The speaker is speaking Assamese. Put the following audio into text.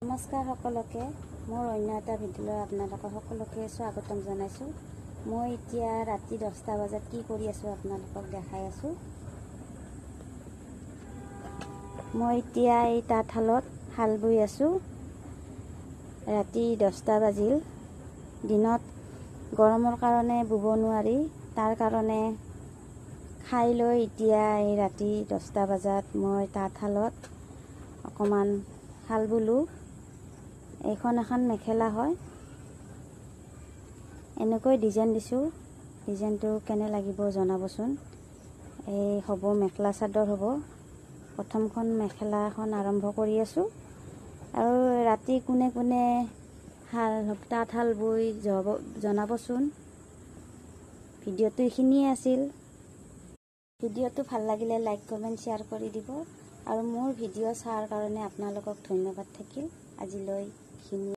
নমস্কাৰ সকলোকে মোৰ অন্য এটা ভিডিঅ'লৈ আপোনালোকক সকলোকে স্বাগতম জনাইছোঁ। মই এতিয়া ৰাতি 10টা বজাত কি কৰি আছোঁ আপোনালোকক দেখাই আছোঁ। মই এতিয়া এই তাঁতশালত শাল বৈ আছোঁ। ৰাতি 10টা বাজিল। দিনত গৰমৰ কাৰণে বব নোৱাৰি, তাৰ কাৰণে খাই লৈ এতিয়া এই ৰাতি 10টা বজাত মই তাঁতশালত অকণমান শাল বোলো। এইখন এখন মেখেলা হয়, এনেকৈ ডিজাইন দিছোঁ। ডিজাইনটো কেনে লাগিব জনাবচোন। এই হ'ব মেখেলা চাদৰ হ'ব। প্ৰথমখন মেখেলাখন আৰম্ভ কৰি আছোঁ। আৰু ৰাতি কোনে কোনে তাঁতশাল বৈ জনাবচোন। ভিডিঅ'টো এইখিনিয়ে আছিল। ভিডিঅ'টো ভাল লাগিলে লাইক কমেণ্ট শ্বেয়াৰ কৰি দিব। আৰু মোৰ ভিডিঅ' চোৱাৰ কাৰণে আপোনালোকক ধন্যবাদ থাকিল। আজিলৈ এইখিনিয়ে।